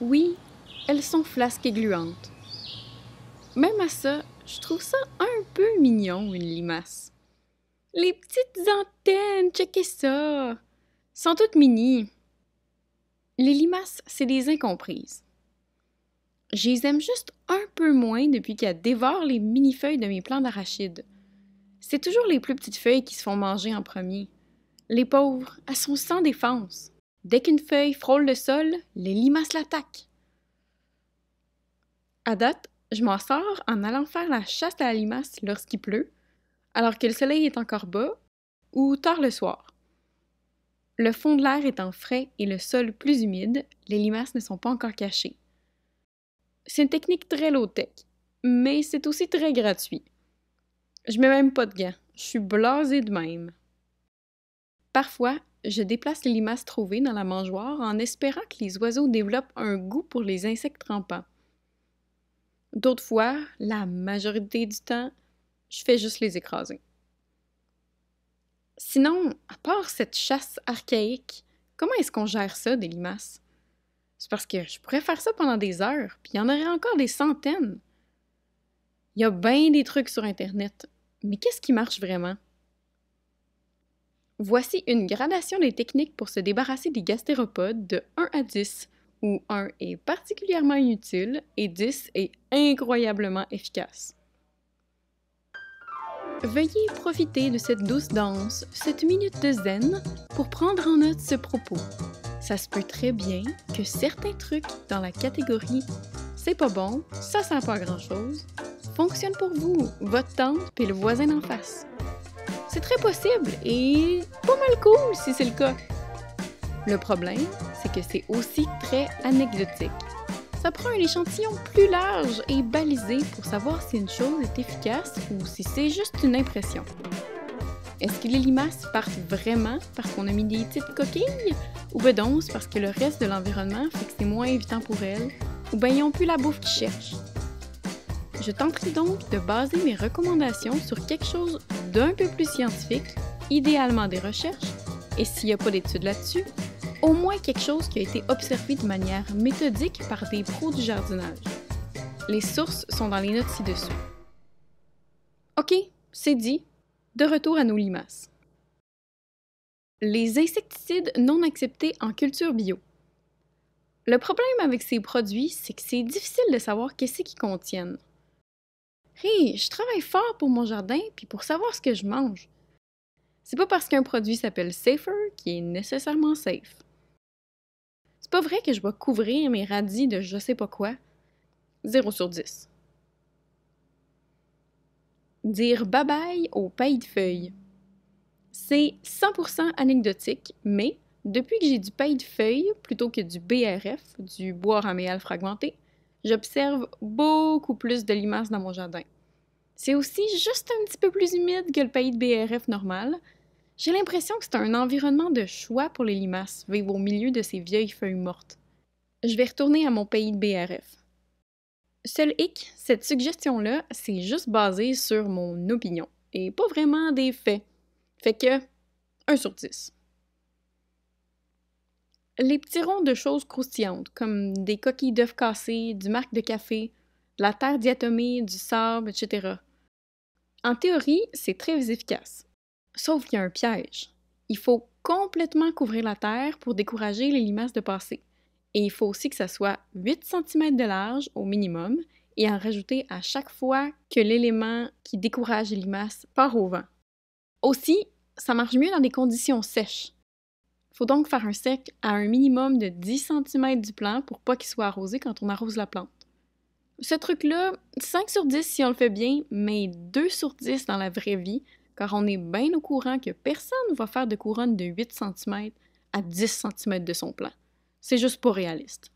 Oui, elles sont flasques et gluantes. Même à ça, je trouve ça un peu mignon, une limace. Les petites antennes, checkez ça! Sont toutes mini. Les limaces, c'est des incomprises. Je les aime juste un peu moins depuis qu'elles dévorent les mini-feuilles de mes plants d'arachides. C'est toujours les plus petites feuilles qui se font manger en premier. Les pauvres, elles sont sans défense. Dès qu'une feuille frôle le sol, les limaces l'attaquent. À date, je m'en sors en allant faire la chasse à la limace lorsqu'il pleut, alors que le soleil est encore bas, ou tard le soir. Le fond de l'air étant frais et le sol plus humide, les limaces ne sont pas encore cachées. C'est une technique très low-tech, mais c'est aussi très gratuit. Je mets même pas de gants, je suis blasée de même. Parfois, je déplace les limaces trouvées dans la mangeoire en espérant que les oiseaux développent un goût pour les insectes rampants. D'autres fois, la majorité du temps, je fais juste les écraser. Sinon, à part cette chasse archaïque, comment est-ce qu'on gère ça, des limaces? C'est parce que je pourrais faire ça pendant des heures, puis il y en aurait encore des centaines. Il y a bien des trucs sur Internet, mais qu'est-ce qui marche vraiment? Voici une gradation des techniques pour se débarrasser des gastéropodes de 1 à 10, où 1 est particulièrement inutile et 10 est incroyablement efficace. Veuillez profiter de cette douce danse, cette minute de zen, pour prendre en note ce propos. Ça se peut très bien que certains trucs dans la catégorie « c'est pas bon, ça sert pas à grand-chose » fonctionnent pour vous, votre tante et le voisin d'en face. C'est très possible et pas mal cool si c'est le cas. Le problème, c'est que c'est aussi très anecdotique. Ça prend un échantillon plus large et balisé pour savoir si une chose est efficace ou si c'est juste une impression. Est-ce que les limaces partent vraiment parce qu'on a mis des petites coquilles? Ou ben donc c'est parce que le reste de l'environnement fait que c'est moins évitant pour elles? Ou ben ils ont plus la bouffe qu'ils cherchent? Je tenterai donc de baser mes recommandations sur quelque chose d'un peu plus scientifique, idéalement des recherches, et s'il n'y a pas d'études là-dessus, au moins quelque chose qui a été observé de manière méthodique par des pros du jardinage. Les sources sont dans les notes ci-dessous. OK, c'est dit. De retour à nos limaces. Les insecticides non acceptés en culture bio. Le problème avec ces produits, c'est que c'est difficile de savoir qu'est-ce qu'ils contiennent. Hey, je travaille fort pour mon jardin puis pour savoir ce que je mange. C'est pas parce qu'un produit s'appelle Safer qu'il est nécessairement safe. C'est pas vrai que je vais couvrir mes radis de je sais pas quoi. 0 sur 10. Dire bye-bye aux pailles de feuilles. C'est 100% anecdotique, mais depuis que j'ai du paille de feuilles plutôt que du BRF, du bois raméal fragmenté, j'observe beaucoup plus de limaces dans mon jardin. C'est aussi juste un petit peu plus humide que le paillis de BRF normal. J'ai l'impression que c'est un environnement de choix pour les limaces, vivre au milieu de ces vieilles feuilles mortes. Je vais retourner à mon paillis de BRF. Seul hic, cette suggestion-là, c'est juste basé sur mon opinion, et pas vraiment des faits. Fait que 1 sur 10. Les petits ronds de choses croustillantes, comme des coquilles d'œufs cassés, du marc de café, de la terre diatomée, du sable, etc. En théorie, c'est très efficace. Sauf qu'il y a un piège. Il faut complètement couvrir la terre pour décourager les limaces de passer. Et il faut aussi que ça soit 8 cm de large au minimum et en rajouter à chaque fois que l'élément qui décourage les limaces part au vent. Aussi, ça marche mieux dans des conditions sèches. Il faut donc faire un cercle à un minimum de 10 cm du plant pour pas qu'il soit arrosé quand on arrose la plante. Ce truc-là, 5 sur 10 si on le fait bien, mais 2 sur 10 dans la vraie vie, car on est bien au courant que personne ne va faire de couronne de 8 cm à 10 cm de son plant. C'est juste pas réaliste.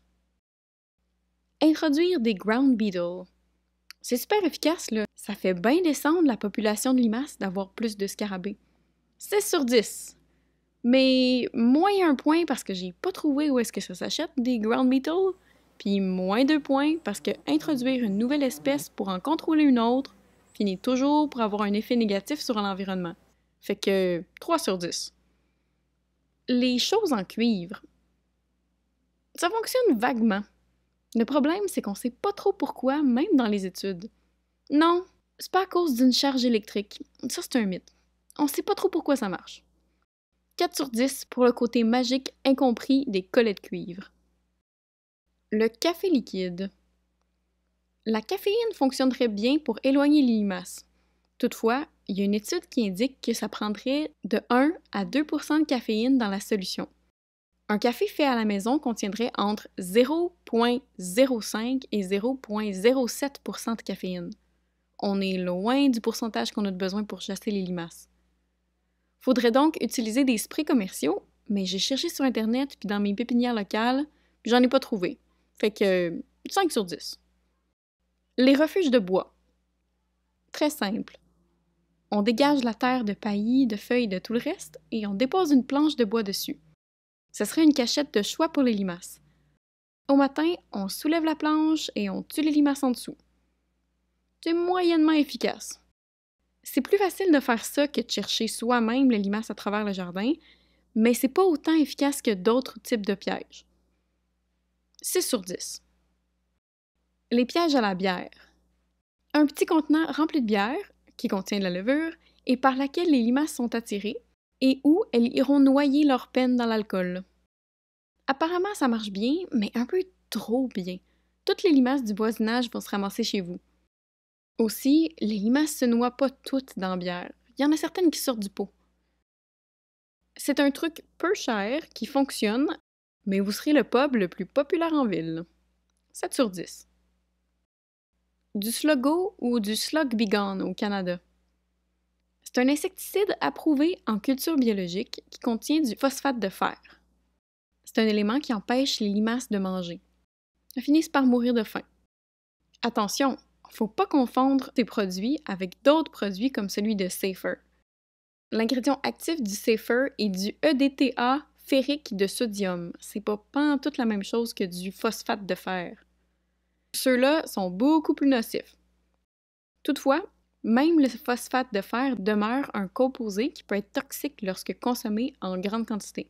Introduire des ground beetles. C'est super efficace, là. Ça fait bien descendre la population de limaces d'avoir plus de scarabées. 6 sur 10. Mais moins 1 point parce que j'ai pas trouvé où est-ce que ça s'achète des ground beetles, puis moins 2 points parce que introduire une nouvelle espèce pour en contrôler une autre finit toujours pour avoir un effet négatif sur l'environnement. Fait que 3 sur 10. Les choses en cuivre. Ça fonctionne vaguement. Le problème, c'est qu'on sait pas trop pourquoi, même dans les études. Non, c'est pas à cause d'une charge électrique. Ça, c'est un mythe. On sait pas trop pourquoi ça marche. 4 sur 10 pour le côté magique incompris des collets de cuivre. Le café liquide. La caféine fonctionnerait bien pour éloigner les limaces. Toutefois, il y a une étude qui indique que ça prendrait de 1 à 2 de caféine dans la solution. Un café fait à la maison contiendrait entre 0,05 et 0,07 de caféine. On est loin du pourcentage qu'on a besoin pour chasser les limaces. Faudrait donc utiliser des sprays commerciaux, mais j'ai cherché sur Internet puis dans mes pépinières locales, puis j'en ai pas trouvé. Fait que 5 sur 10. Les refuges de bois. Très simple. On dégage la terre de paillis, de feuilles et de tout le reste, et on dépose une planche de bois dessus. Ce serait une cachette de choix pour les limaces. Au matin, on soulève la planche et on tue les limaces en dessous. C'est moyennement efficace. C'est plus facile de faire ça que de chercher soi-même les limaces à travers le jardin, mais c'est pas autant efficace que d'autres types de pièges. 6 sur 10. Les pièges à la bière. Un petit contenant rempli de bière, qui contient de la levure, et par laquelle les limaces sont attirées, et où elles iront noyer leur peine dans l'alcool. Apparemment, ça marche bien, mais un peu trop bien. Toutes les limaces du voisinage vont se ramasser chez vous. Aussi, les limaces se noient pas toutes dans la bière. Il y en a certaines qui sortent du pot. C'est un truc peu cher qui fonctionne, mais vous serez le pub le plus populaire en ville. 7 sur 10. Du Sluggo ou du Slug Begone au Canada. C'est un insecticide approuvé en culture biologique qui contient du phosphate de fer. C'est un élément qui empêche les limaces de manger. Elles finissent par mourir de faim. Attention, faut pas confondre ces produits avec d'autres produits comme celui de Safer. L'ingrédient actif du Safer est du EDTA ferrique de sodium. C'est pas pantoute la même chose que du phosphate de fer. Ceux-là sont beaucoup plus nocifs. Toutefois, même le phosphate de fer demeure un composé qui peut être toxique lorsque consommé en grande quantité.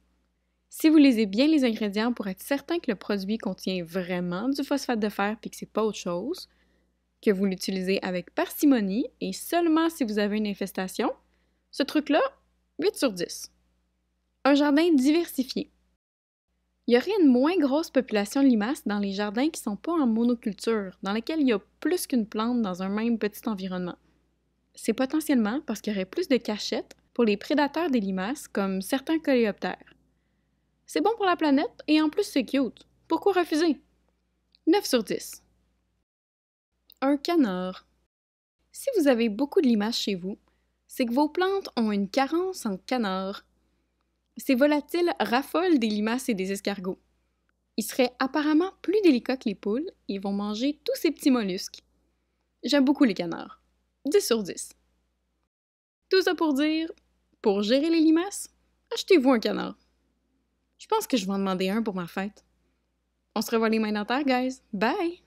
Si vous lisez bien les ingrédients pour être certain que le produit contient vraiment du phosphate de fer et que c'est pas autre chose, que vous l'utilisez avec parcimonie et seulement si vous avez une infestation, ce truc-là, 8 sur 10. Un jardin diversifié. Il y aurait une moins grosse population de limaces dans les jardins qui ne sont pas en monoculture, dans lesquels il y a plus qu'une plante dans un même petit environnement. C'est potentiellement parce qu'il y aurait plus de cachettes pour les prédateurs des limaces, comme certains coléoptères. C'est bon pour la planète et en plus c'est cute. Pourquoi refuser? 9 sur 10. Un canard. Si vous avez beaucoup de limaces chez vous, c'est que vos plantes ont une carence en canard. Ces volatiles raffolent des limaces et des escargots. Ils seraient apparemment plus délicats que les poules et vont manger tous ces petits mollusques. J'aime beaucoup les canards. 10 sur 10. Tout ça pour dire, pour gérer les limaces, achetez-vous un canard. Je pense que je vais en demander un pour ma fête. On se revoit les mains dans terre, guys. Bye!